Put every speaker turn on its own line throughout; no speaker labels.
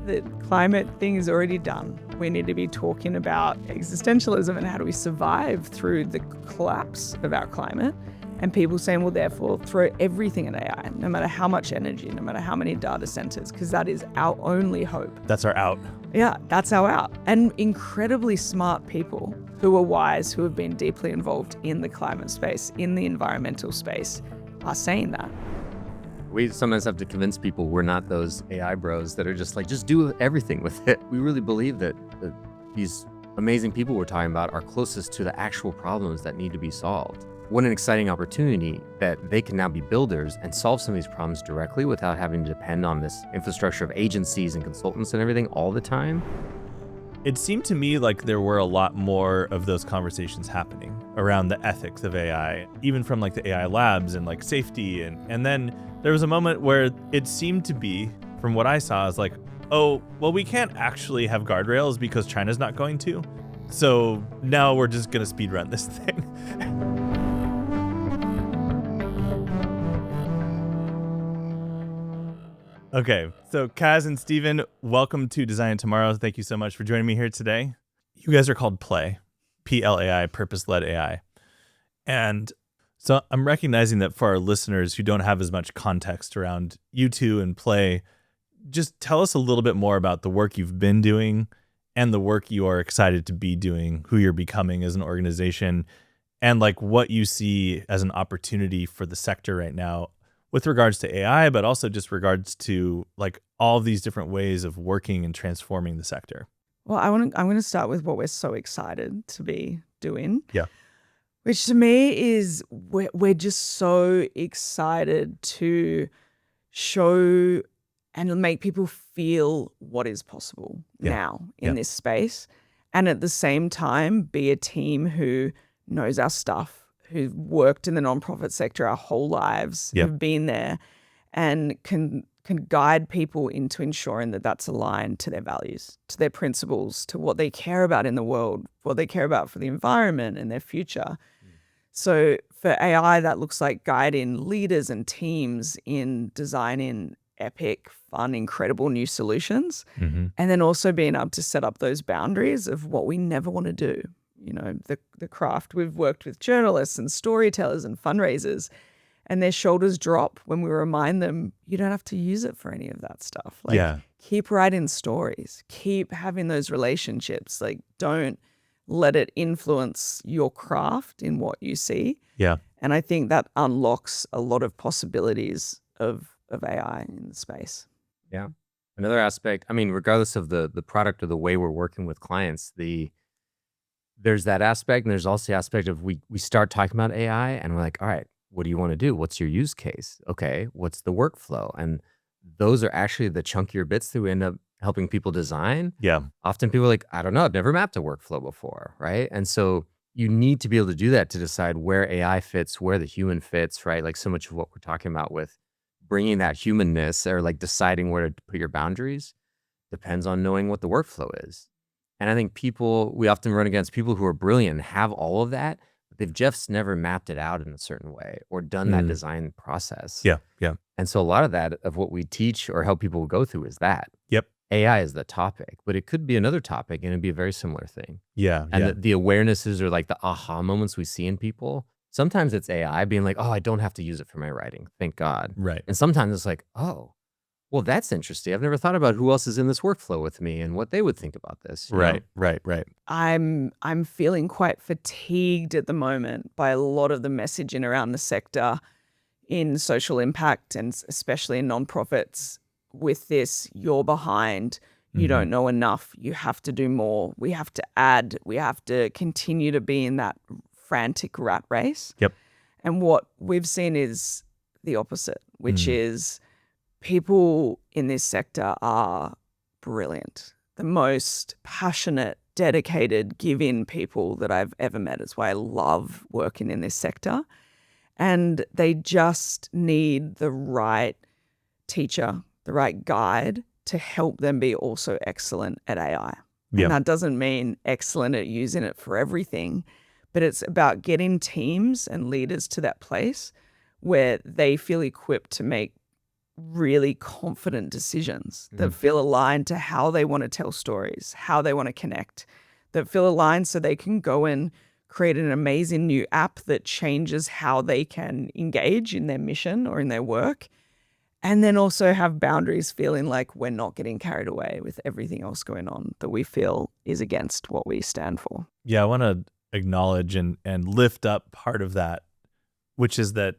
the climate thing is already done. We need to be talking about existentialism and how do we survive through the collapse of our climate. And people saying, well, therefore, throw everything at AI, no matter how much energy, no matter how many data centers, because that is our only hope.
That's our out.
Yeah, that's our out. And incredibly smart people who are wise, who have been deeply involved in the climate space, in the environmental space, are saying that.
We sometimes have to convince people we're not those AI bros that are just like, just do everything with it. We really believe that these amazing people we're talking about are closest to the actual problems that need to be solved. What an exciting opportunity that they can now be builders and solve some of these problems directly without having to depend on this infrastructure of agencies and consultants and everything all the time.
It seemed to me like there were a lot more of those conversations happening around the ethics of AI, even from like the AI labs and like safety. And then there was a moment where it seemed to be, from what I saw, is like, oh, well, we can't actually have guardrails because China's not going to. So now we're just going to speed run this thing. Okay, so Kaz and Steven, welcome to Design Tomorrow. Thank you so much for joining me here today. You guys are called PLAI, P-L-A-I, Purpose-Led AI. And so I'm recognizing that for our listeners who don't have as much context around you two and PLAI, just tell us a little bit more about the work you've been doing and the work you are excited to be doing, who you're becoming as an organization, and like what you see as an opportunity for the sector right now with regards to AI, but also just regards to like all of these different ways of working and transforming the sector.
Well, I'm going to start with what we're so excited to be doing.
Yeah.
Which to me is we're just so excited to show and make people feel what is possible now in this space. And at the same time, be a team who knows our stuff, who've worked in the nonprofit sector our whole lives, who've been there, and can guide people into ensuring that that's aligned to their values, to their principles, to what they care about in the world, what they care about for the environment and their future. So for AI, that looks like guiding leaders and teams in designing epic, fun, incredible new solutions, and then also being able to set up those boundaries of what we never want to do. You know, the craft. We've worked with journalists and storytellers and fundraisers, and their shoulders drop when we remind them, you don't have to use it for any of that stuff. Like, keep writing stories, keep having those relationships. Like, don't let it influence your craft in what you see. Yeah. And I think that unlocks a lot of possibilities of AI in the space.
Yeah. Another aspect, I mean, regardless of the product or the way we're working with clients, there's that aspect, and there's also the aspect of we start talking about AI and we're like, all right, what do you want to do? What's your use case? Okay, what's the workflow? And those are actually the chunkier bits that we end up helping people design. Yeah. Often people are like, I don't know, I've never mapped a workflow before, right? And so you need to be able to do that to decide where AI fits, where the human fits, right? Like so much of what we're talking about with bringing that humanness or like deciding where to put your boundaries depends on knowing what the workflow is. And I think we often run against people who are brilliant and have all of that, but they've just never mapped it out in a certain way or done that design process. Yeah, yeah. And so a lot of that, of what we teach or help people go through is that. Yep. AI is the topic, but it could be another topic and it'd be a very similar thing. Yeah. And the awarenesses or like the aha moments we see in people, sometimes it's AI being like, oh, I don't have to use it for my writing. Thank God. Right. And sometimes it's like, oh, well, that's interesting. I've never thought about who else is in this workflow with me and what they would think about this. Right.
I'm feeling quite fatigued at the moment by a lot of the messaging around the sector in social impact and especially in nonprofits with this, you're behind, you don't know enough, you have to do more, we have to add, we have to continue to be in that frantic rat race. Yep. And what we've seen is the opposite, which is people in this sector are brilliant. The most passionate, dedicated, give-in people that I've ever met. It's why I love working in this sector. And they just need the right teacher, the right guide to help them be also excellent at AI. And that doesn't mean excellent at using it for everything, but it's about getting teams and leaders to that place where they feel equipped to make really confident decisions that feel aligned to how they want to tell stories, how they want to connect, that feel aligned so they can go and create an amazing new app that changes how they can engage in their mission or in their work. And then also have boundaries, feeling like we're not getting carried away with everything else going on that we feel is against what we stand for.
Yeah, I want to acknowledge and lift up part of that, which is that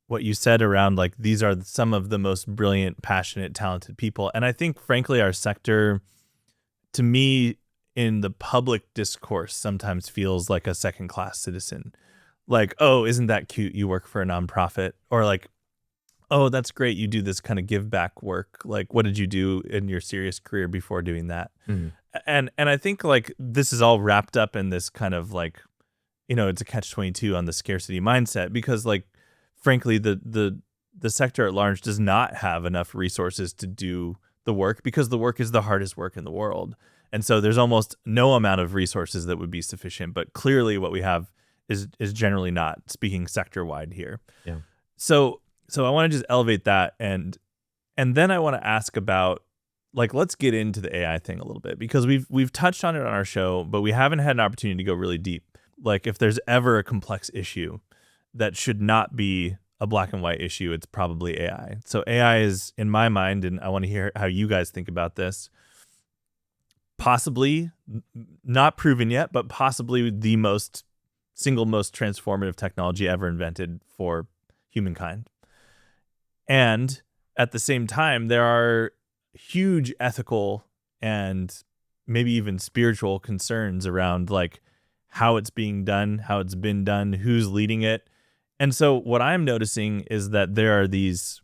what you said around like these are some of the most brilliant, passionate, talented people. And I think, frankly, our sector, to me, in the public discourse, sometimes feels like a second-class citizen. Like, oh, isn't that cute? You work for a nonprofit. Or like, oh, that's great. You do this kind of give back work. Like, what did you do in your serious career before doing that? And I think like this is all wrapped up in this kind of like, it's a catch-22 on the scarcity mindset, because like, frankly, the sector at large does not have enough resources to do the work, because the work is the hardest work in the world. And so there's almost no amount of resources that would be sufficient. But clearly what we have is generally not, speaking sector-wide here.
Yeah.
So I want to just elevate that, and then I want to ask about, like, let's get into the AI thing a little bit, because we've touched on it on our show, but we haven't had an opportunity to go really deep. Like, if there's ever a complex issue that should not be a black and white issue, it's probably AI. So AI is, in my mind, and I want to hear how you guys think about this, possibly, not proven yet, but possibly the single most transformative technology ever invented for humankind. And at the same time, there are huge ethical and maybe even spiritual concerns around like how it's being done, how it's been done, who's leading it. And so what I'm noticing is that there are these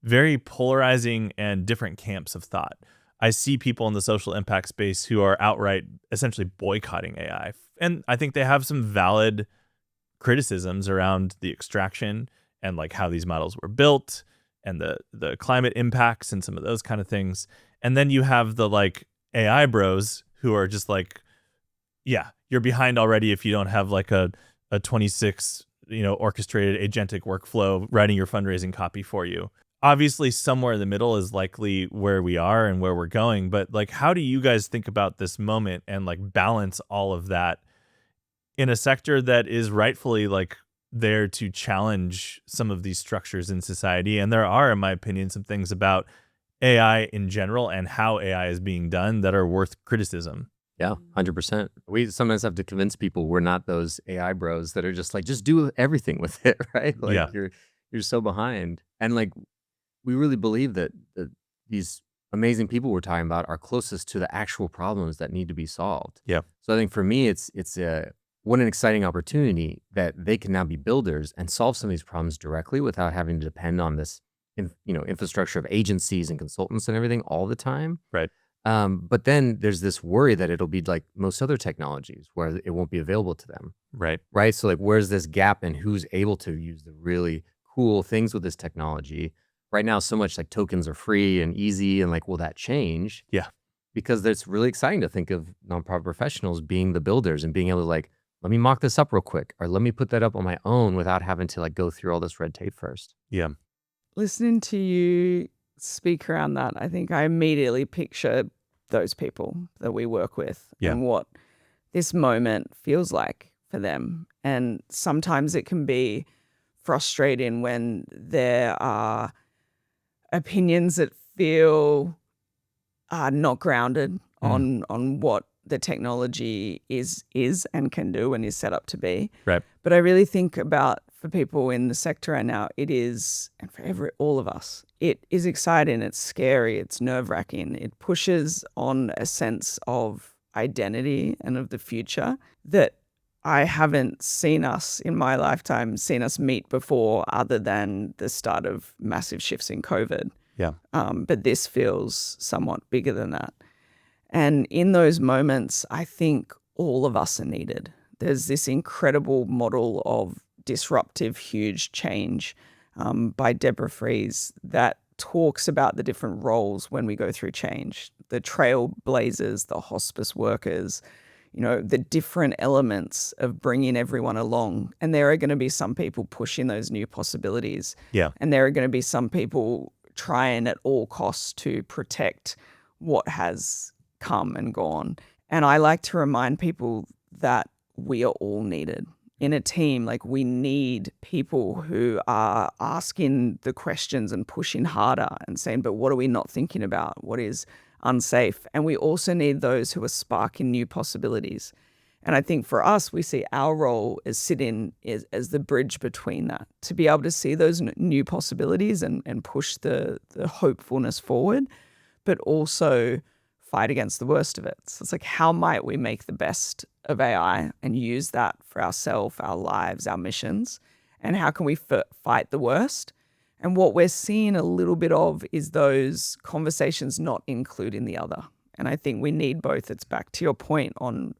very polarizing and different camps of thought. I see people in the social impact space who are outright essentially boycotting AI. And I think they have some valid criticisms around the extraction and like how these models were built and the climate impacts and some of those kind of things. And then you have the like AI bros who are just like, yeah, you're behind already if you don't have like a 26, orchestrated agentic workflow writing your fundraising copy for you. Obviously, somewhere in the middle is likely where we are and where we're going. But like, how do you guys think about this moment and like balance all of that in a sector that is rightfully like there to challenge some of these structures in society? And there are, in my opinion, some things about AI in general and how AI is being done that are worth criticism.
Yeah, 100%. We sometimes have to convince people we're not those AI bros that are just like, just do everything with it, right? Like
Yeah.
you're so behind. And like, we really believe that these amazing people we're talking about are closest to the actual problems that need to be solved.
Yeah.
So I think for me, it's what an exciting opportunity that they can now be builders and solve some of these problems directly without having to depend on this, infrastructure of agencies and consultants and everything all the time.
Right.
But then there's this worry that it'll be like most other technologies where it won't be available to them.
Right.
Right. So like, where's this gap in who's able to use the really cool things with this technology? Right now, so much like tokens are free and easy, and like, will that change?
Yeah.
Because it's really exciting to think of nonprofit professionals being the builders and being able to like, let me mock this up real quick, or let me put that up on my own without having to like go through all this red tape first.
Yeah.
Listening to you speak around that, I think I immediately picture those people that we work with and what this moment feels like for them. And sometimes it can be frustrating when there are opinions that feel not grounded on what the technology is and can do and is set up to be.
Right.
But I really think about, for people in the sector right now, it is, and for all of us, it is exciting, it's scary, it's nerve-wracking. It pushes on a sense of identity and of the future that I haven't seen us in my lifetime meet before, other than the start of massive shifts in COVID.
Yeah.
But this feels somewhat bigger than that. And in those moments, I think all of us are needed. There's this incredible model of disruptive, huge change by Deborah Fries that talks about the different roles when we go through change. The trailblazers, the hospice workers, the different elements of bringing everyone along. And there are going to be some people pushing those new possibilities.
Yeah.
And there are going to be some people trying at all costs to protect what has come and gone. And I like to remind people that we are all needed. In a team, like, we need people who are asking the questions and pushing harder and saying, but what are we not thinking about? What is unsafe? And we also need those who are sparking new possibilities. And I think for us, we see our role as sitting as the bridge between that, to be able to see those new possibilities and push the hopefulness forward, but also fight against the worst of it. So it's like, how might we make the best of AI and use that for ourselves, our lives, our missions? And how can we fight the worst? And what we're seeing a little bit of is those conversations not including the other. And I think we need both. It's back to your point on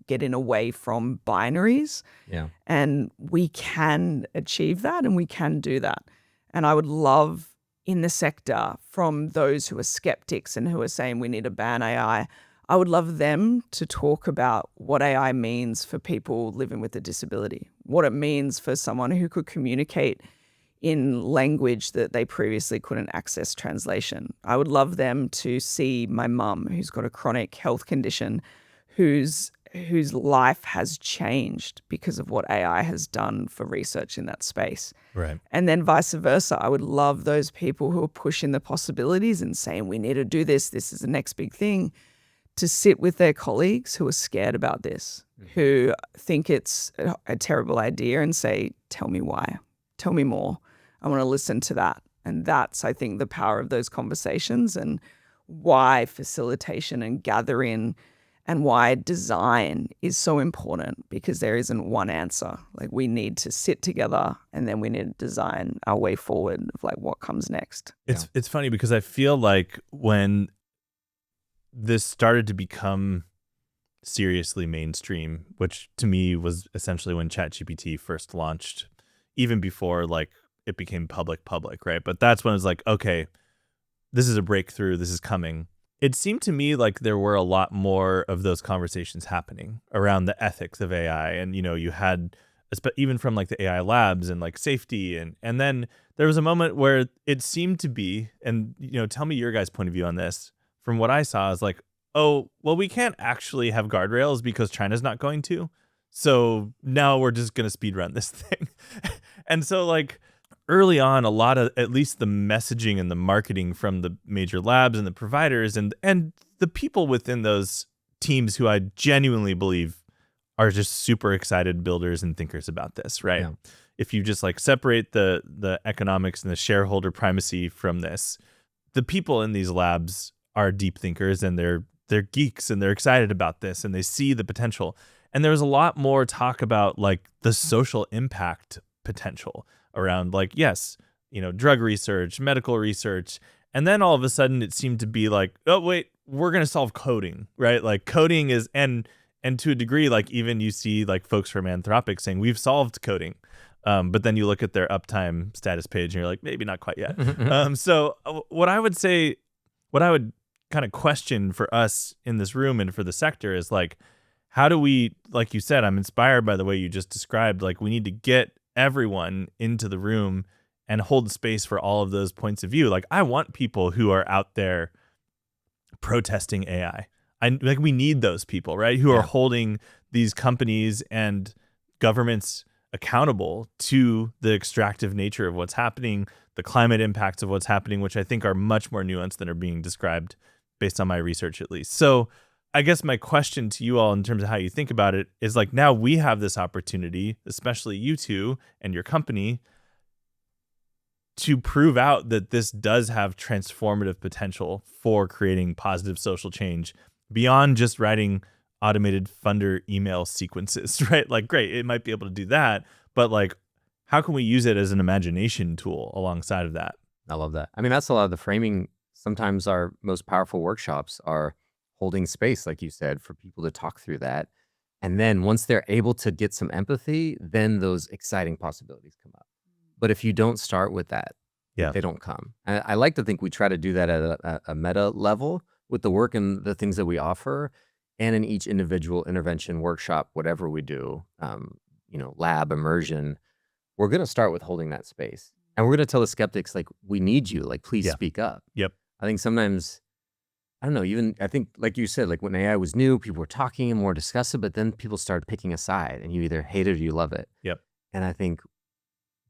getting away from binaries.
Yeah. And
we can achieve that, and we can do that. And I would love, in the sector, from those who are skeptics and who are saying we need to ban AI, I would love them to talk about what AI means for people living with a disability, what it means for someone who could communicate in language that they previously couldn't access translation. I would love them to see my mum, who's got a chronic health condition, whose life has changed because of what AI has done for research in that space.
Right.
And then vice versa. I would love those people who are pushing the possibilities and saying, we need to do this. This is the next big thing, to sit with their colleagues who are scared about this, who think it's a terrible idea, and say, tell me why. Tell me more. I want to listen to that. And that's, I think, the power of those conversations, and why facilitation and gathering and why design is so important, because there isn't one answer. Like, we need to sit together, and then we need to design our way forward of like what comes next.
It's funny because I feel like when this started to become seriously mainstream, which to me was essentially when ChatGPT first launched, even before like it became public, right? But that's when it was like, okay, this is a breakthrough, this is coming. It seemed to me like there were a lot more of those conversations happening around the ethics of AI. And, you had, even from like the AI labs and like safety. And then there was a moment where it seemed to be, and, tell me your guys' point of view on this. From what I saw is like, oh, well, we can't actually have guardrails because China's not going to. So now we're just going to speed run this thing. And so like early on, a lot of, at least the messaging and the marketing from the major labs and the providers and the people within those teams who I genuinely believe are just super excited builders and thinkers about this, right? Yeah. If you just like separate the economics and the shareholder primacy from this, the people in these labs are deep thinkers, and they're geeks, and they're excited about this, and they see the potential. And there was a lot more talk about like the social impact potential around like, yes, drug research, medical research. And then all of a sudden it seemed to be like, oh wait, we're going to solve coding, right? Like coding is, and to a degree, like even you see like folks from Anthropic saying we've solved coding. But then you look at their uptime status page and you're like, maybe not quite yet. So what I would kind of question for us in this room and for the sector is like, how do we, like you said, I'm inspired by the way you just described, like we need to get everyone into the room and hold space for all of those points of view. Like I want people who are out there protesting AI. We need those people, right? Who are holding these companies and governments accountable to the extractive nature of what's happening, the climate impacts of what's happening, which I think are much more nuanced than are being described based on my research at least. So I guess my question to you all in terms of how you think about it is like, now we have this opportunity, especially you two and your company, to prove out that this does have transformative potential for creating positive social change beyond just writing automated funder email sequences, right? Like, great, it might be able to do that, but like, how can we use it as an imagination tool alongside of that?
I love that. I mean, that's a lot of the framing. Sometimes our most powerful workshops are holding space, like you said, for people to talk through that. And then once they're able to get some empathy, then those exciting possibilities come up. But if you don't start with that, they don't come. And I like to think we try to do that at a meta level with the work and the things that we offer. And in each individual intervention workshop, whatever we do, lab, immersion, we're going to start with holding that space. And we're going to tell the skeptics, like, we need you, like, please speak up.
Yep.
I think sometimes, I don't know, I think, like you said, like when AI was new, people were talking and more discussive, but then people started picking a side and you either hate it or you love it.
Yep.
And I think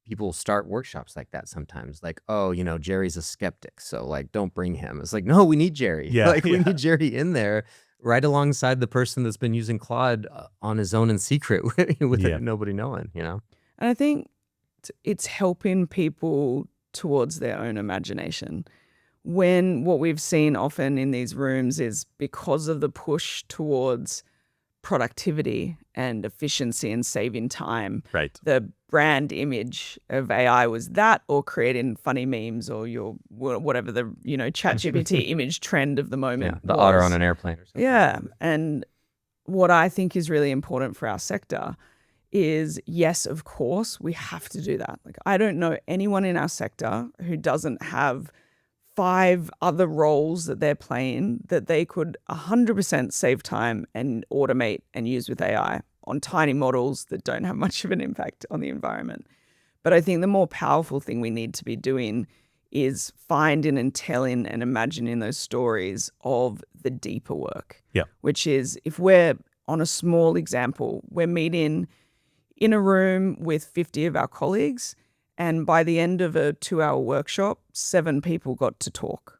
people start workshops like that sometimes, like, oh, Jerry's a skeptic, so like, don't bring him. It's like, no, we need Jerry.
Yeah.
Like, we need Jerry in there right alongside the person that's been using Claude on his own in secret with nobody knowing,
And I think it's helping people towards their own imagination. When what we've seen often in these rooms is because of the push towards productivity and efficiency and saving time.
Right.
The brand image of AI was that, or creating funny memes, or whatever the ChatGPT image trend of the moment.
The otter on an airplane or something.
Yeah, and what I think is really important for our sector is, yes, of course, we have to do that. Like, I don't know anyone in our sector who doesn't have 5 other roles that they're playing that they could 100% save time and automate and use with AI on tiny models that don't have much of an impact on the environment. But I think the more powerful thing we need to be doing is finding and telling and imagining those stories of the deeper work.
Yeah.
Which is, if we're on a small example, we're meeting in a room with 50 of our colleagues, and by the end of a 2-hour workshop, 7 people got to talk.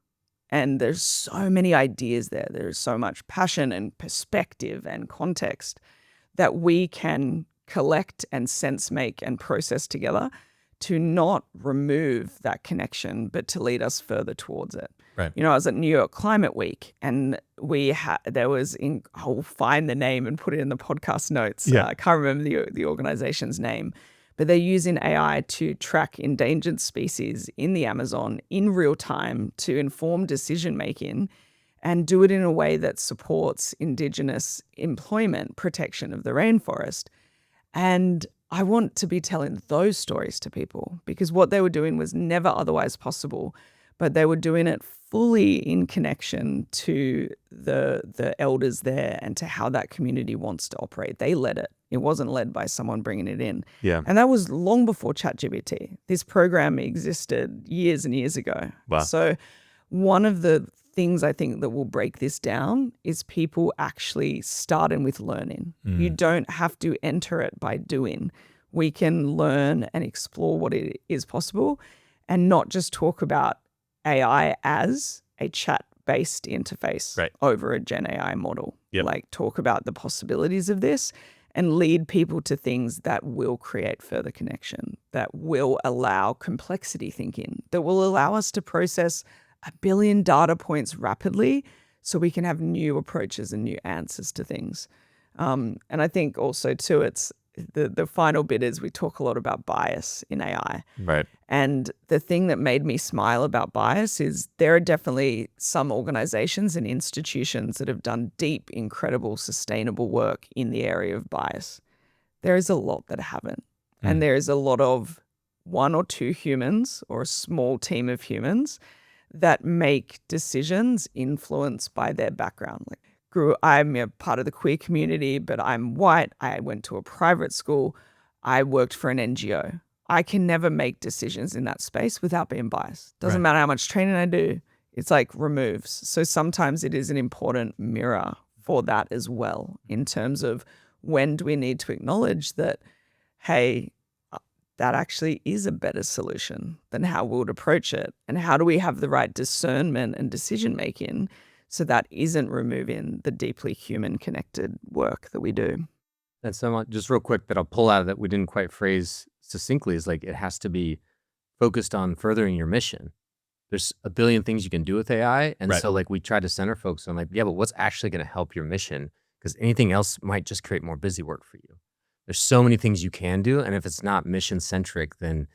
And there's so many ideas there. There's so much passion and perspective and context that we can collect and sense make and process together to not remove that connection, but to lead us further towards it.
Right.
I was at New York Climate Week, and I'll find the name and put it in the podcast notes.
Yeah.
I can't remember the organization's name. But they're using AI to track endangered species in the Amazon in real time to inform decision-making and do it in a way that supports Indigenous employment, protection of the rainforest. And I want to be telling those stories to people, because what they were doing was never otherwise possible, but they were doing it fully in connection to the elders there and to how that community wants to operate. They led it. It wasn't led by someone bringing it in.
Yeah.
And that was long before ChatGPT. This program existed years and years ago.
Wow.
So one of the things I think that will break this down is people actually starting with learning. You don't have to enter it by doing. We can learn and explore what it is possible and not just talk about AI as a chat-based interface over a Gen AI model.
Yep.
Like, talk about the possibilities of this and lead people to things that will create further connection, that will allow complexity thinking, that will allow us to process 1 billion data points rapidly so we can have new approaches and new answers to things. And I think also too, it's the final bit is we talk a lot about bias in AI.
Right.
And the thing that made me smile about bias is there are definitely some organizations and institutions that have done deep, incredible, sustainable work in the area of bias. There is a lot that haven't. And there is a lot of 1 or 2 humans or a small team of humans that make decisions influenced by their background. Like, I'm a part of the queer community, but I'm white. I went to a private school. I worked for an NGO. I can never make decisions in that space without being biased. Doesn't matter how much training I do. It's like removes. So sometimes it is an important mirror for that as well, in terms of when do we need to acknowledge that, hey, that actually is a better solution than how we would approach it. And how do we have the right discernment and decision making so that isn't removing the deeply human connected work that we do.
And so just real quick that I'll pull out that we didn't quite phrase succinctly is like, it has to be focused on furthering your mission. There's a billion things you can do with AI. And so like we try to center folks on like, yeah, but what's actually going to help your mission? Because anything else might just create more busy work for you. There's so many things you can do. And if it's not mission centric, then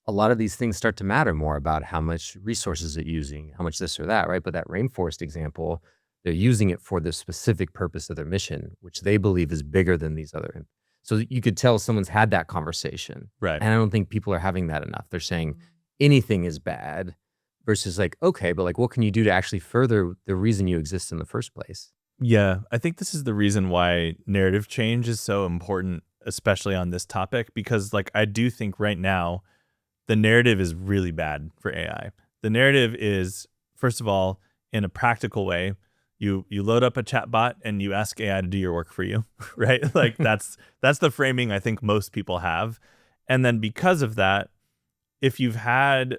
a lot of these things start to matter more about how much resources it's using, how much this or that, right? But that rainforest example, they're using it for the specific purpose of their mission, which they believe is bigger than these other. So you could tell someone's had that conversation.
Right.
And I don't think people are having that enough. They're saying anything is bad versus like, okay, but like, what can you do to actually further the reason you exist in the first place?
Yeah, I think this is the reason why narrative change is so important, especially on this topic, because like I do think right now the narrative is really bad for AI. The narrative is, first of all, in a practical way, you load up a chatbot and you ask AI to do your work for you, right? Like that's the framing I think most people have. And then because of that, if you've had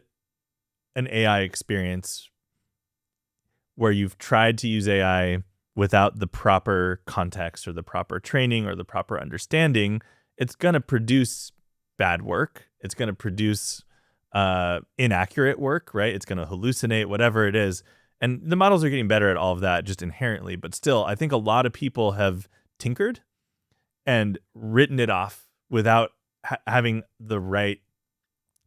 an AI experience where you've tried to use AI without the proper context or the proper training or the proper understanding, it's going to produce bad work. It's going to produce inaccurate work, right? It's going to hallucinate, whatever it is. And the models are getting better at all of that just inherently. But still, I think a lot of people have tinkered and written it off without having the right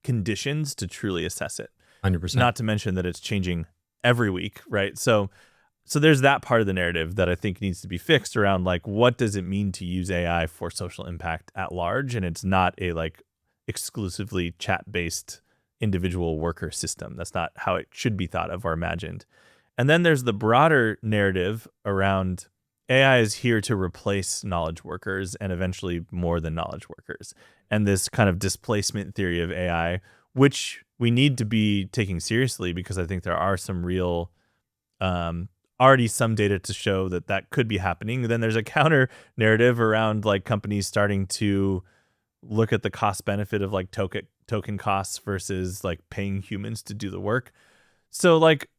conditions to truly assess it.
100%.
Not to mention that it's changing every week, right? So there's that part of the narrative that I think needs to be fixed around like, what does it mean to use AI for social impact at large? And it's not a like exclusively chat-based individual worker system. That's not how it should be thought of or imagined. And then there's the broader narrative around AI is here to replace knowledge workers and eventually more than knowledge workers. And this kind of displacement theory of AI, which we need to be taking seriously because I think there are some real already some data to show that could be happening. Then there's a counter narrative around like companies starting to look at the cost benefit of like token costs versus like paying humans to do the work. So like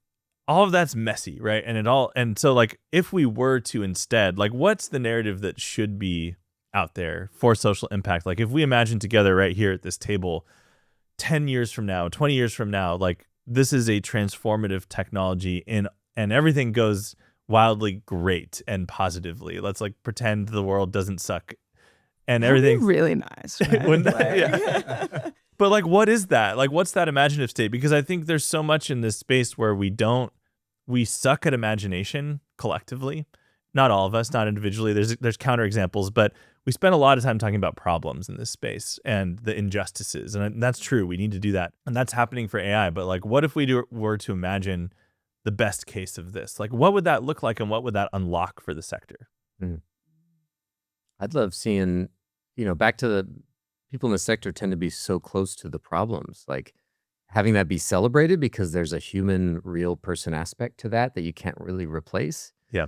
all of that's messy, right? And so like if we were to instead, like what's the narrative that should be out there for social impact? Like if we imagine together right here at this table 10 years from now, 20 years from now, like this is a transformative technology and everything goes wildly great and positively. Let's like pretend the world doesn't suck and everything
really nice. Right?
yeah. But like, what is that? Like, what's that imaginative state? Because I think there's so much in this space where we suck at imagination collectively. Not all of us, not individually. There's counterexamples, but we spend a lot of time talking about problems in this space and the injustices. And that's true. We need to do that. And that's happening for AI. But like, what if we were to imagine the best case of this? Like, what would that look like and what would that unlock for the sector?
I'd love seeing, back to the people in the sector tend to be so close to the problems, like having that be celebrated because there's a human, real person aspect to that you can't really replace.
Yeah.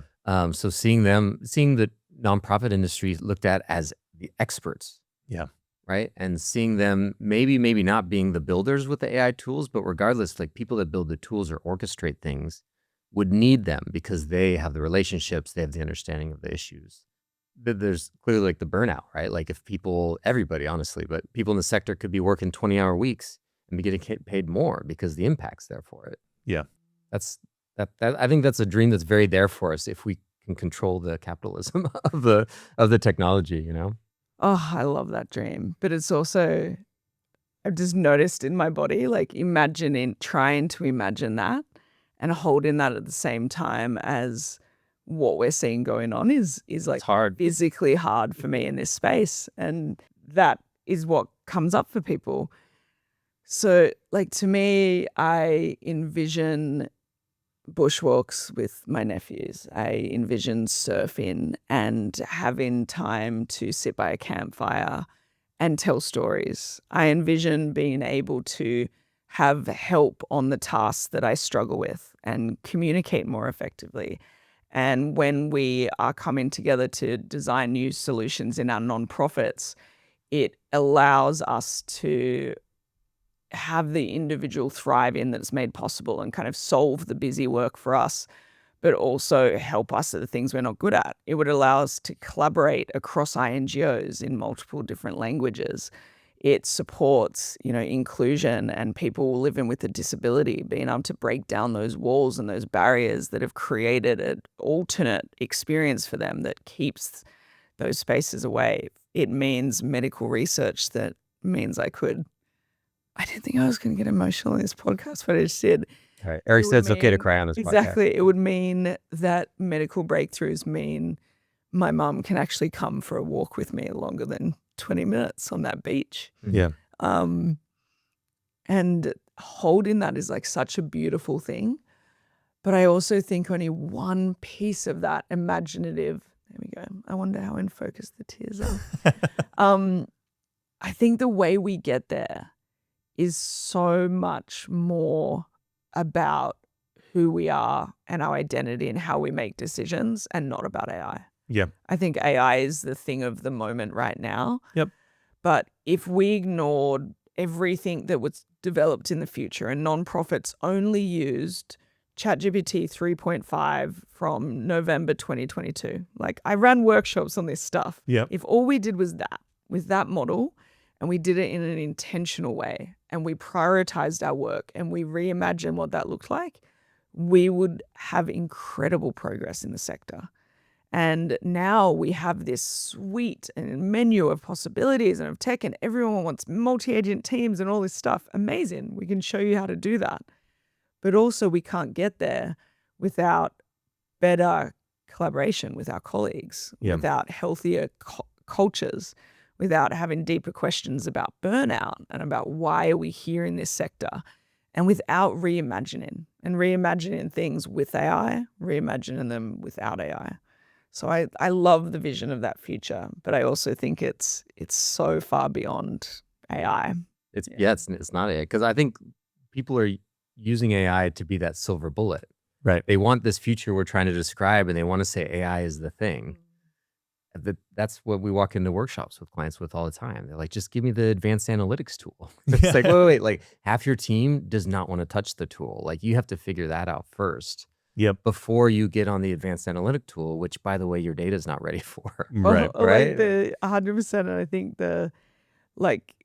So seeing the nonprofit industry looked at as the experts.
Yeah.
Right. And seeing them maybe not being the builders with the AI tools, but regardless, like people that build the tools or orchestrate things would need them because they have the relationships, they have the understanding of the issues. There's clearly like the burnout, right? Like if everybody honestly, but people in the sector could be working 20-hour weeks and be getting paid more because the impact's there for it.
Yeah.
I think that's a dream that's very there for us if we can control the capitalism of the technology,
Oh, I love that dream. But it's also, I've just noticed in my body, like trying to imagine that and holding that at the same time as what we're seeing going on is like
it's hard.
Physically hard for me in this space. And that is what comes up for people. So like to me, I envision bushwalks with my nephews. I envision surfing and having time to sit by a campfire and tell stories. I envision being able to have help on the tasks that I struggle with and communicate more effectively. And when we are coming together to design new solutions in our nonprofits, it allows us to have the individual thrive in that's made possible and kind of solve the busy work for us, but also help us at the things we're not good at. It would allow us to collaborate across NGOs in multiple different languages. It supports, inclusion and people living with a disability, being able to break down those walls and those barriers that have created an alternate experience for them that keeps those spaces away. It means medical research that means I didn't think I was going to get emotional in this podcast, but I just did.
All right. Eric said it's okay to cry on this podcast.
Exactly. It would mean that medical breakthroughs mean my mum can actually come for a walk with me longer than 20 minutes on that beach.
Yeah.
And holding that is like such a beautiful thing. But I also think only one piece of that imaginative, there we go. I wonder how in focus the tears are. I think the way we get there is so much more about who we are and our identity and how we make decisions, and not about AI.
Yeah.
I think AI is the thing of the moment right now.
Yep.
But if we ignored everything that was developed in the future and nonprofits only used ChatGPT 3.5 from November 2022, like I ran workshops on this stuff.
Yep.
If all we did was that, with that model, and we did it in an intentional way, and we prioritized our work, and we reimagined what that looked like, we would have incredible progress in the sector. And now we have this suite and menu of possibilities and of tech, and everyone wants multi-agent teams and all this stuff. Amazing. We can show you how to do that. But also we can't get there without better collaboration with our colleagues, without healthier cultures, without having deeper questions about burnout and about why are we here in this sector, and without reimagining things with AI, reimagining them without AI. So I love the vision of that future, but I also think it's so far beyond AI.
It's not AI, because I think people are using AI to be that silver bullet.
Right.
They want this future we're trying to describe, and they want to say AI is the thing. That's what we walk into workshops with clients with all the time. They're like, just give me the advanced analytics tool. It's like, wait, like half your team does not want to touch the tool. Like you have to figure that out first.
Yep.
Before you get on the advanced analytic tool, which by the way, your data is not ready for.
Right.
Like the 100%. And I think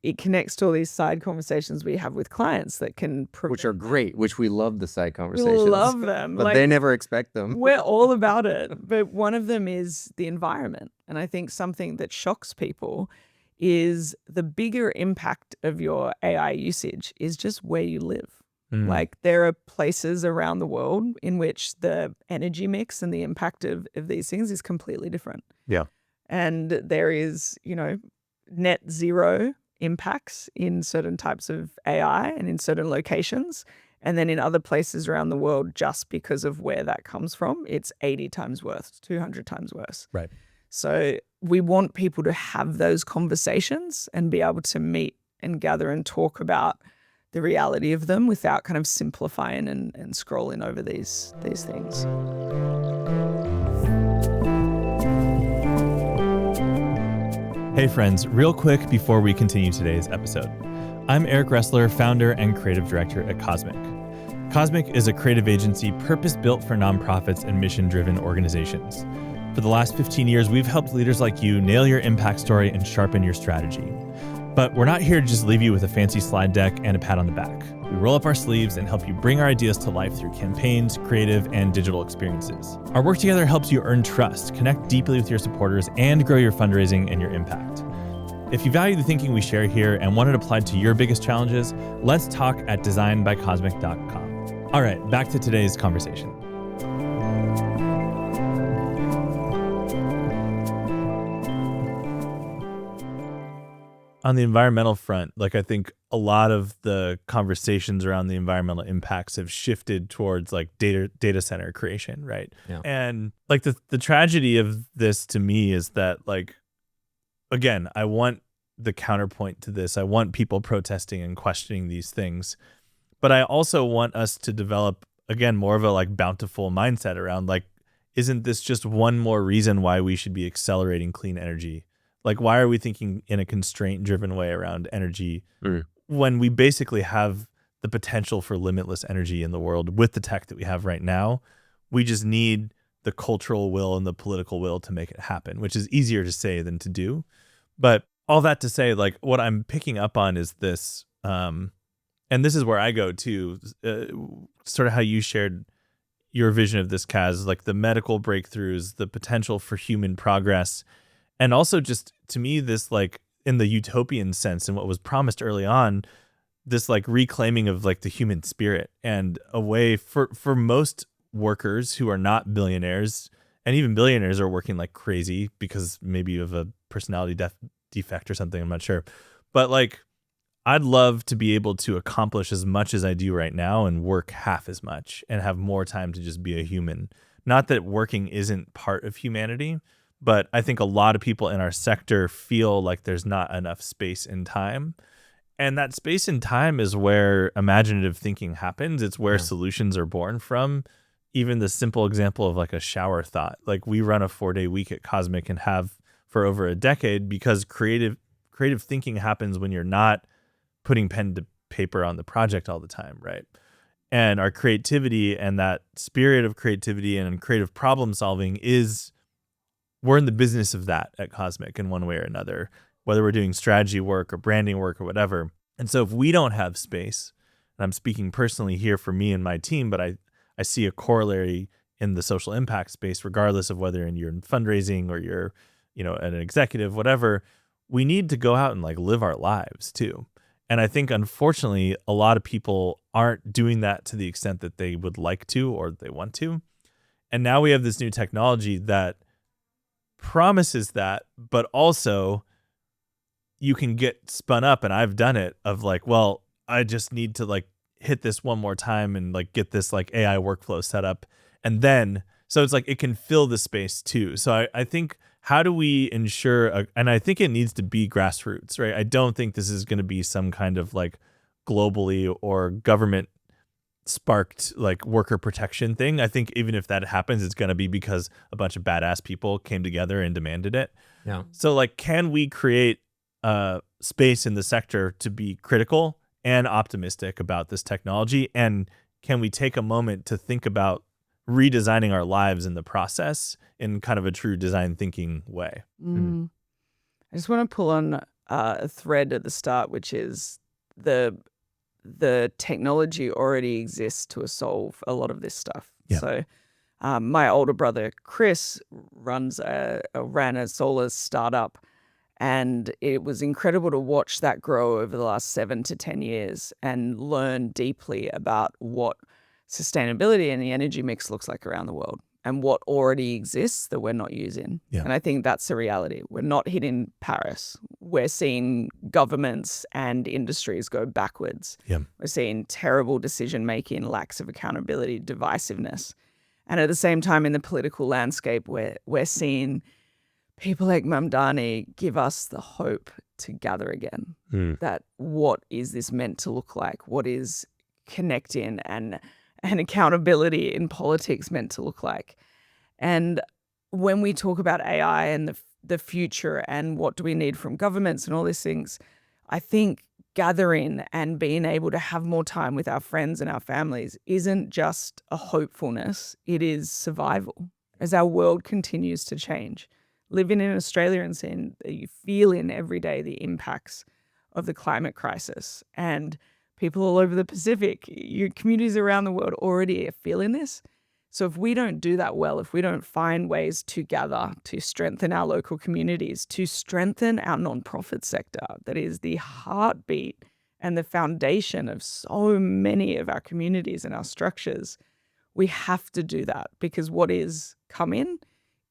it connects to all these side conversations we have with clients that can
which are great, which we love the side conversations.
We love them.
But they never expect them.
We're all about it. But one of them is the environment. And I think something that shocks people is the bigger impact of your AI usage is just where you live. Like there are places around the world in which the energy mix and the impact of these things is completely different.
Yeah.
And there is, net zero impacts in certain types of AI and in certain locations. And then in other places around the world, just because of where that comes from, it's 80 times worse, 200 times worse.
Right.
So we want people to have those conversations and be able to meet and gather and talk about the reality of them without kind of simplifying and scrolling over these things.
Hey friends, real quick before we continue today's episode. I'm Eric Ressler, founder and creative director at Cosmic. Cosmic is a creative agency purpose-built for nonprofits and mission-driven organizations. For the last 15 years, we've helped leaders like you nail your impact story and sharpen your strategy. But we're not here to just leave you with a fancy slide deck and a pat on the back. We roll up our sleeves and help you bring our ideas to life through campaigns, creative, and digital experiences. Our work together helps you earn trust, connect deeply with your supporters, and grow your fundraising and your impact. If you value the thinking we share here and want it applied to your biggest challenges, let's talk at designbycosmic.com. All right, back to today's conversation. On the environmental front, I think a lot of the conversations around the environmental impacts have shifted towards data center creation, right?
Yeah.
And the tragedy of this to me is that again, I want the counterpoint to this. I want people protesting and questioning these things, but I also want us to develop again more of a bountiful mindset around isn't this just one more reason why we should be accelerating clean energy? Why are we thinking in a constraint-driven way around energy when we basically have the potential for limitless energy in the world with the tech that we have right now? We just need the cultural will and the political will to make it happen, which is easier to say than to do. But all that to say, what I'm picking up on is this, and this is where I go to, sort of how you shared your vision of this, Kaz, the medical breakthroughs, the potential for human progress. And also just to me, this in the utopian sense and what was promised early on, this reclaiming of the human spirit and a way for most workers who are not billionaires, and even billionaires are working like crazy because maybe you have a personality defect or something, I'm not sure. But I'd love to be able to accomplish as much as I do right now and work half as much and have more time to just be a human. Not that working isn't part of humanity, but I think a lot of people in our sector feel like there's not enough space and time. And that space and time is where imaginative thinking happens. It's where solutions are born from. Even the simple example of like a shower thought. Like we run a 4-day week at Cosmic and have for over a decade because creative thinking happens when you're not putting pen to paper on the project all the time, right? And our creativity and that spirit of creativity and creative problem solving we're in the business of that at Cosmic in one way or another, whether we're doing strategy work or branding work or whatever. And so if we don't have space, and I'm speaking personally here for me and my team, but I see a corollary in the social impact space, regardless of whether you're in fundraising or you're, an executive, whatever, we need to go out and like live our lives too. And I think, unfortunately, a lot of people aren't doing that to the extent that they would like to or they want to. And now we have this new technology that promises that, but also you can get spun up, and I've done it, of like, well, I just need to like hit this one more time and like get this like AI workflow set up. And then, so it's like it can fill the space too. So I think, how do we ensure, and I think it needs to be grassroots, right? I don't think this is going to be some kind of like globally or government sparked like worker protection thing. I think even if that happens, it's going to be because a bunch of badass people came together and demanded it.
Yeah.
So like, can we create space in the sector to be critical and optimistic about this technology? And can we take a moment to think about redesigning our lives in the process in kind of a true design thinking way?
I just want to pull on a thread at the start, which is the technology already exists to solve a lot of this stuff.
Yeah.
So my older brother, Chris, ran a solar startup, and it was incredible to watch that grow over the last 7 to 10 years and learn deeply about what sustainability and the energy mix looks like around the world and what already exists that we're not using.
Yeah.
And I think that's the reality. We're not hitting Paris. We're seeing governments and industries go backwards.
Yeah.
We're seeing terrible decision-making, lacks of accountability, divisiveness. And at the same time, in the political landscape, we're seeing people like Mamdani give us the hope to gather again. That what is this meant to look like? What is connecting and accountability in politics meant to look like? And when we talk about AI and the future and what do we need from governments and all these things, I think gathering and being able to have more time with our friends and our families isn't just a hopefulness, it is survival. As our world continues to change, living in Australia and seeing that you feel in every day the impacts of the climate crisis, and people all over the Pacific, your communities around the world already are feeling this. So if we don't do that well, if we don't find ways to gather, to strengthen our local communities, to strengthen our nonprofit sector, that is the heartbeat and the foundation of so many of our communities and our structures, we have to do that, because what is coming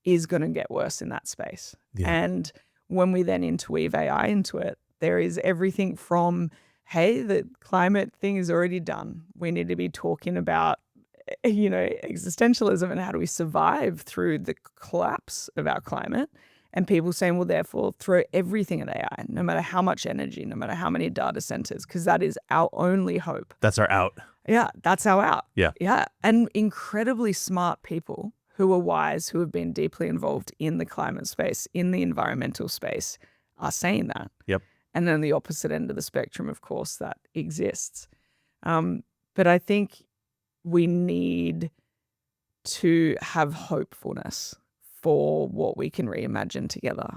is going to get worse in that space.
Yeah.
And when we then interweave AI into it, there is everything from, hey, the climate thing is already done. We need to be talking about, existentialism and how do we survive through the collapse of our climate. And people saying, well, therefore, throw everything at AI, no matter how much energy, no matter how many data centers, because that is our only hope.
That's our out.
Yeah, that's our out.
Yeah.
Yeah. And incredibly smart people who are wise, who have been deeply involved in the climate space, in the environmental space, are saying that.
Yep.
And then the opposite end of the spectrum, of course, that exists. But I think we need to have hopefulness for what we can reimagine together.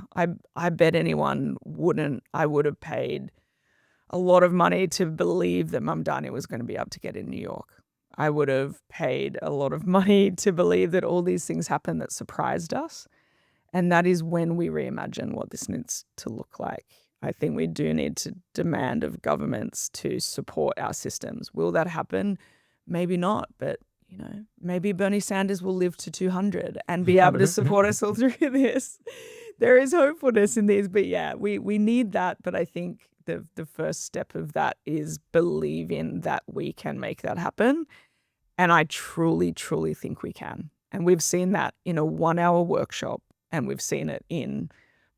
I bet anyone wouldn't. I would have paid a lot of money to believe that Mamdani was going to be able to get in New York. I would have paid a lot of money to believe that all these things happened that surprised us. And that is when we reimagine what this needs to look like. I think we do need to demand of governments to support our systems. Will that happen? Maybe not, but maybe Bernie Sanders will live to 200 and be able to support us all through this. There is hopefulness in these, but yeah, we need that. But I think the first step of that is believing that we can make that happen. And I truly, truly think we can. And we've seen that in a 1-hour workshop, and we've seen it in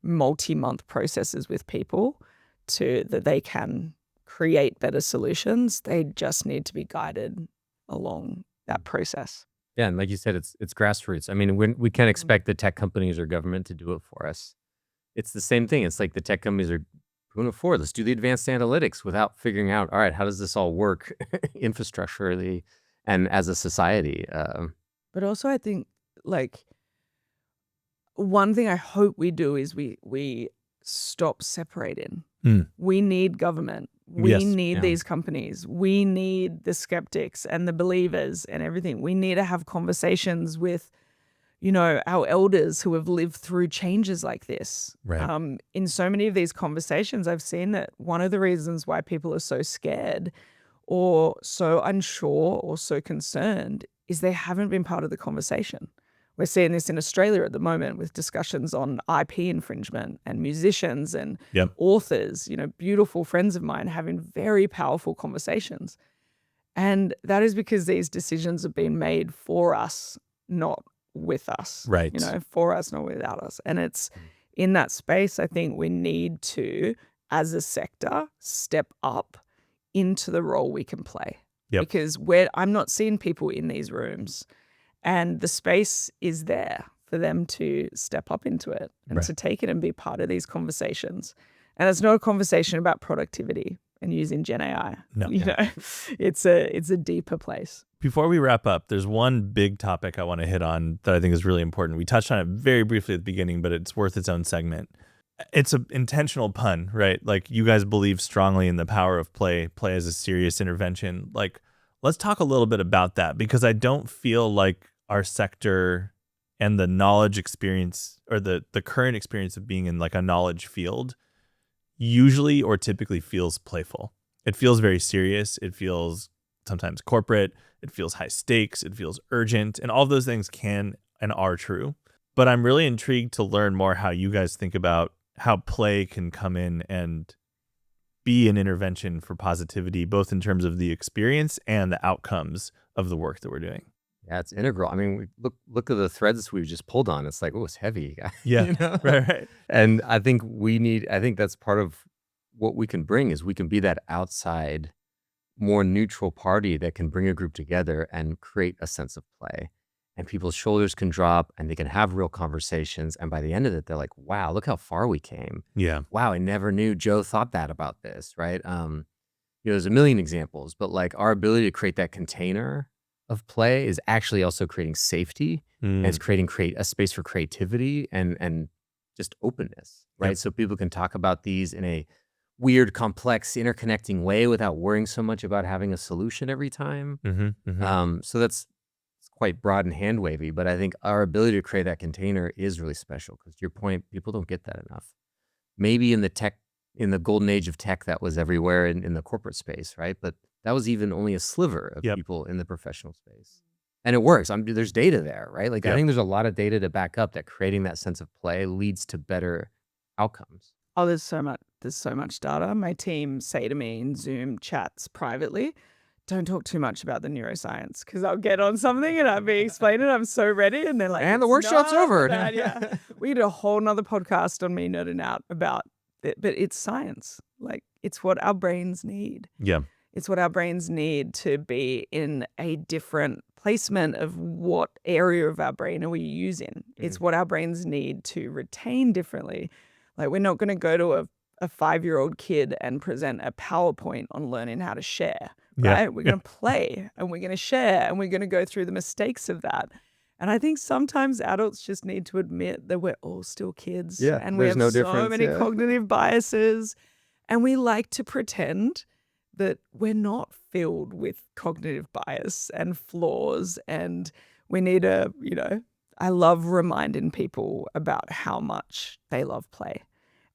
multi-month processes with people that they can create better solutions. They just need to be guided along that process.
Yeah, and like you said, it's grassroots. I mean, we can't expect the tech companies or government to do it for us. It's the same thing. It's like the tech companies are going forward. Let's do the advanced analytics without figuring out, all right, how does this all work infrastructurally and as a society?
But also, I think, like, one thing I hope we do is we stop separating. We need government. We need these companies. We need the skeptics and the believers and everything. We need to have conversations with, our elders who have lived through changes like this.
Right.
In so many of these conversations, I've seen that one of the reasons why people are so scared or so unsure or so concerned is they haven't been part of the conversation. We're seeing this in Australia at the moment with discussions on IP infringement and musicians and authors, beautiful friends of mine having very powerful conversations. And that is because these decisions have been made for us, not with us.
Right.
For us, not without us. And it's in that space, I think we need to, as a sector, step up into the role we can play. Because I'm not seeing people in these rooms. And the space is there for them to step up into it and to take it and be part of these conversations. And it's not a conversation about productivity and using Gen AI.
No.
It's a deeper place.
Before we wrap up, there's one big topic I want to hit on that I think is really important. We touched on it very briefly at the beginning, but it's worth its own segment. It's an intentional pun, right? Like, you guys believe strongly in the power of play as a serious intervention. Like, let's talk a little bit about that, because I don't feel like our sector and the knowledge experience or the current experience of being in like a knowledge field usually or typically feels playful. It feels very serious. It feels sometimes corporate. It feels high stakes. It feels urgent. And all of those things can and are true. But I'm really intrigued to learn more how you guys think about how play can come in and be an intervention for positivity, both in terms of the experience and the outcomes of the work that we're doing.
Yeah, it's integral. I mean, look at the threads we've just pulled on. It's like, oh, it's heavy.
Yeah, right.
And I think that's part of what we can bring is we can be that outside, more neutral party that can bring a group together and create a sense of play. And people's shoulders can drop and they can have real conversations. And by the end of it, they're like, wow, look how far we came.
Yeah.
Wow, I never knew Joe thought that about this, right? There's a million examples, but like our ability to create that container of play is actually also creating safety and it's creating a space for creativity and just openness, right? So people can talk about these in a weird, complex, interconnecting way without worrying so much about having a solution every time. So that's quite broad and hand wavy, but I think our ability to create that container is really special because to your point, people don't get that enough. Maybe in the golden age of tech, that was everywhere in the corporate space, right? But that was even only a sliver of people in the professional space. And it works. There's data there, right? Like I think there's a lot of data to back up that creating that sense of play leads to better outcomes.
Oh, there's so much data. My team say to me in Zoom chats privately, don't talk too much about the neuroscience because I'll get on something and I'll be explaining. I'm so ready. And they're like,
and the workshop's over.
Yeah. We did a whole nother podcast on me nerding out about it, but it's science. Like it's what our brains need.
Yeah.
It's what our brains need to be in a different placement of what area of our brain are we using. It's what our brains need to retain differently. Like we're not going to go to a 5-year-old kid and present a PowerPoint on learning how to share, right? We're going to play and we're going to share and we're going to go through the mistakes of that. And I think sometimes adults just need to admit that we're all still kids and we have so many cognitive biases and we like to pretend that we're not filled with cognitive bias and flaws and we need to, I love reminding people about how much they love play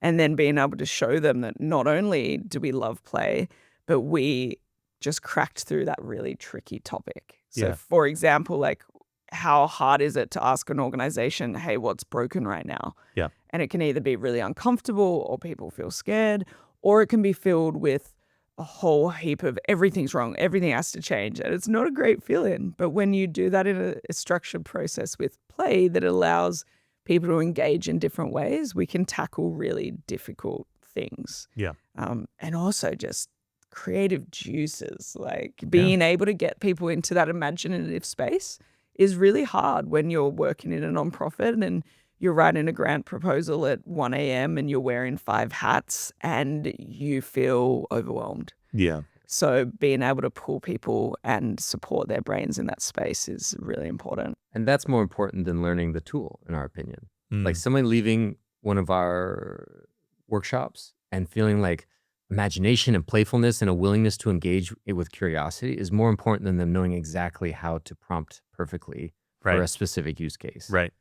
and then being able to show them that not only do we love play, but we just cracked through that really tricky topic. So for example, like how hard is it to ask an organization, hey, what's broken right now?
Yeah.
And it can either be really uncomfortable or people feel scared or it can be filled with a whole heap of everything's wrong, everything has to change. And it's not a great feeling. But when you do that in a structured process with play that allows people to engage in different ways, we can tackle really difficult things.
Yeah.
And also just creative juices, like being able to get people into that imaginative space is really hard when you're working in a nonprofit and you're writing a grant proposal at 1 a.m. and you're wearing 5 hats and you feel overwhelmed.
Yeah.
So being able to pull people and support their brains in that space is really important.
And that's more important than learning the tool, in our opinion. Like somebody leaving one of our workshops and feeling like imagination and playfulness and a willingness to engage it with curiosity is more important than them knowing exactly how to prompt perfectly for a specific use case.
Right.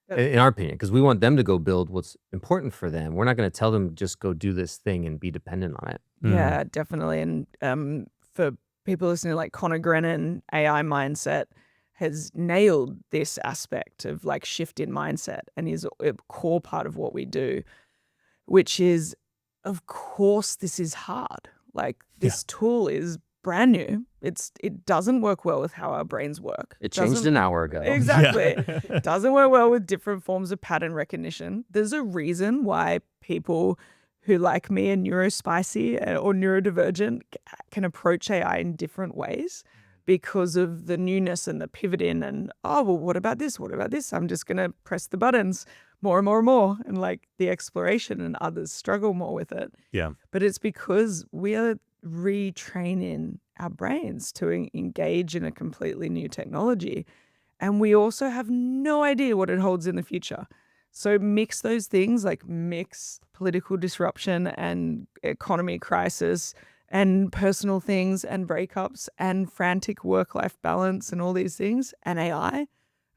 In our opinion, because we want them to go build what's important for them. We're not going to tell them just go do this thing and be dependent on it.
Yeah, definitely. And for people listening, like Connor Grennan, AI Mindset has nailed this aspect of like shift in mindset and is a core part of what we do, which is, of course, this is hard. Like this tool is brand new. It doesn't work well with how our brains work.
It changed an hour ago.
Exactly. It doesn't work well with different forms of pattern recognition. There's a reason why people who, like me, are neurospicy or neurodivergent can approach AI in different ways because of the newness and the pivoting and, oh, well, what about this? What about this? I'm just going to press the buttons more and more and more, and like the exploration, and others struggle more with it.
Yeah.
But it's because we are retraining our brains to engage in a completely new technology. And we also have no idea what it holds in the future. So mix those things, like mix political disruption and economy crisis and personal things and breakups and frantic work-life balance and all these things and AI.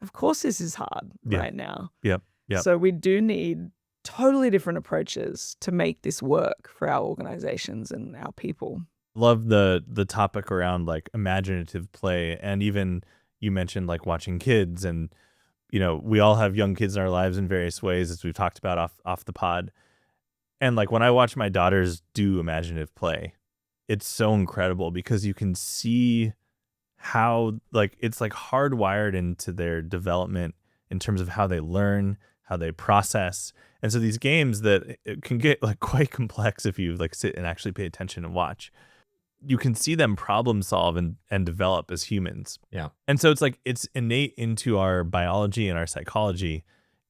Of course, this is hard right now.
Yep.
So we do need totally different approaches to make this work for our organizations and our people.
Love the topic around like imaginative play, and even you mentioned like watching kids, and we all have young kids in our lives in various ways, as we've talked about off the pod. And like when I watch my daughters do imaginative play, it's so incredible because you can see how like it's like hardwired into their development in terms of how they learn, how they process. And so these games that it can get like quite complex if you like sit and actually pay attention and watch. You can see them problem solve and develop as humans.
Yeah.
And so it's like it's innate into our biology and our psychology.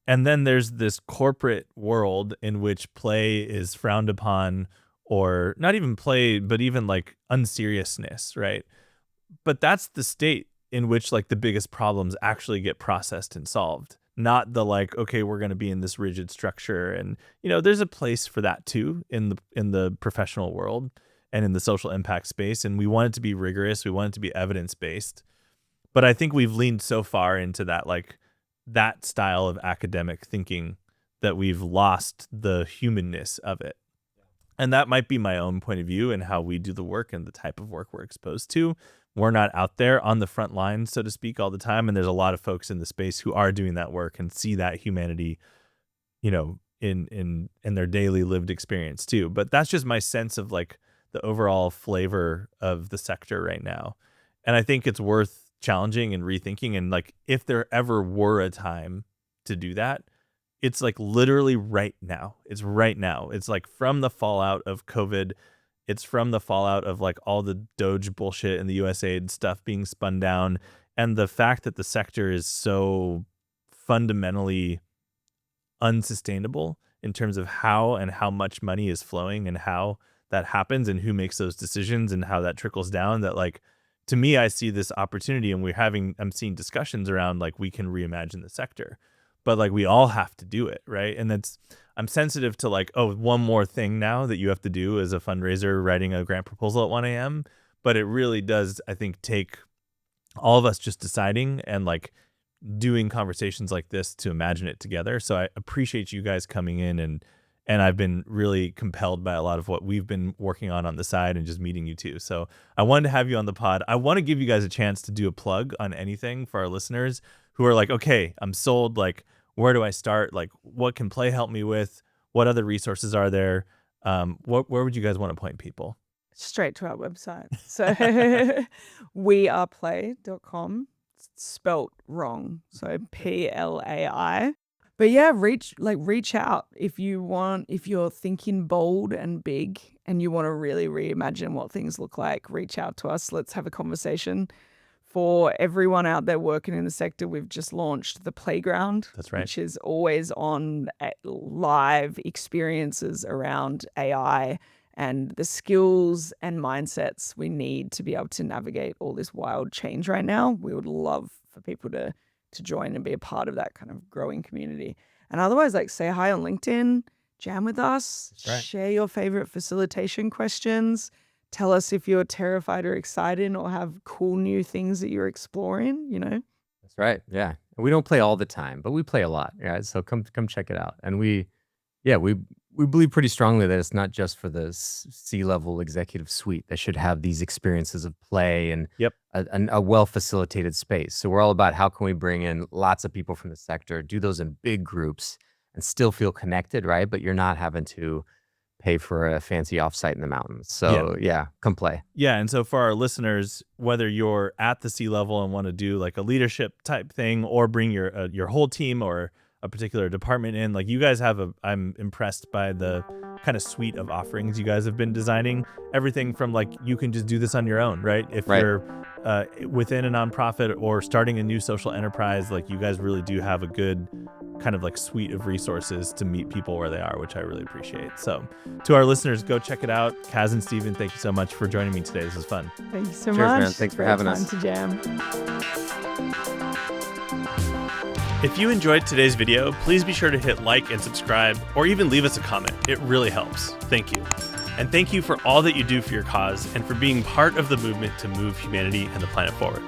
And then there's this corporate world in which play is frowned upon, or not even play, but even like unseriousness, right? But that's the state in which like the biggest problems actually get processed and solved. Not the like, okay, we're going to be in this rigid structure. And, there's a place for that too in the professional world and in the social impact space. And we want it to be rigorous. We want it to be evidence-based. But I think we've leaned so far into that, like that style of academic thinking, that we've lost the humanness of it. And that might be my own point of view and how we do the work and the type of work we're exposed to. We're not out there on the front line, so to speak, all the time. And there's a lot of folks in the space who are doing that work and see that humanity, in their daily lived experience too. But that's just my sense of like the overall flavor of the sector right now. And I think it's worth challenging and rethinking. And like, if there ever were a time to do that, it's like literally right now. It's right now. It's like from the fallout of COVID. It's from the fallout of like all the Doge bullshit and the USAID stuff being spun down. And the fact that the sector is so fundamentally unsustainable in terms of how and how much money is flowing and how that happens and who makes those decisions and how that trickles down, that like, to me, I see this opportunity, and I'm seeing discussions around like we can reimagine the sector, but like we all have to do it. Right. And I'm sensitive to like, oh, one more thing now that you have to do as a fundraiser, writing a grant proposal at 1 a.m. But it really does, I think, take all of us just deciding and like doing conversations like this to imagine it together. So I appreciate you guys coming in, and I've been really compelled by a lot of what we've been working on the side and just meeting you too. So I wanted to have you on the pod. I want to give you guys a chance to do a plug on anything for our listeners who are like, okay, I'm sold. Like, where do I start? Like, what can Play help me with? What other resources are there? Where would you guys want to point people?
Straight to our website. So weareplay.com. It's spelt wrong. So PLAI. But yeah, reach out if you're thinking bold and big and you want to really reimagine what things look like. Reach out to us. Let's have a conversation. For everyone out there working in the sector, we've just launched the Playground.
That's right.
Which is always on live experiences around AI and the skills and mindsets we need to be able to navigate all this wild change right now. We would love for people to join and be a part of that kind of growing community. And otherwise, say hi on LinkedIn, jam with us,
right.
Share your favorite facilitation questions. Tell us if you're terrified or excited or have cool new things that you're exploring,
That's right. Yeah. And we don't play all the time, but we play a lot. Yeah. So come check it out. And we believe pretty strongly that it's not just for the C-level executive suite that should have these experiences of play and a well-facilitated space. So we're all about how can we bring in lots of people from the sector, do those in big groups and still feel connected, right? But you're not having to pay for a fancy offsite in the mountains. So come play.
Yeah. And so for our listeners, whether you're at the C-level and want to do a leadership type thing or bring your whole team or a particular department in, you guys have I'm impressed by the kind of suite of offerings you guys have been designing. Everything from you can just do this on your own, right? If you're within a nonprofit or starting a new social enterprise, you guys really do have a good kind of suite of resources to meet people where they are, which I really appreciate. So to our listeners, go check it out. Kaz and Steven, thank you so much for joining me today. This was fun.
Thank you so
Cheers,
much.
man. Thanks for having us.
To jam.
If you enjoyed today's video, please be sure to hit like and subscribe, or even leave us a comment. It really helps. Thank you. And thank you for all that you do for your cause and for being part of the movement to move humanity and the planet forward.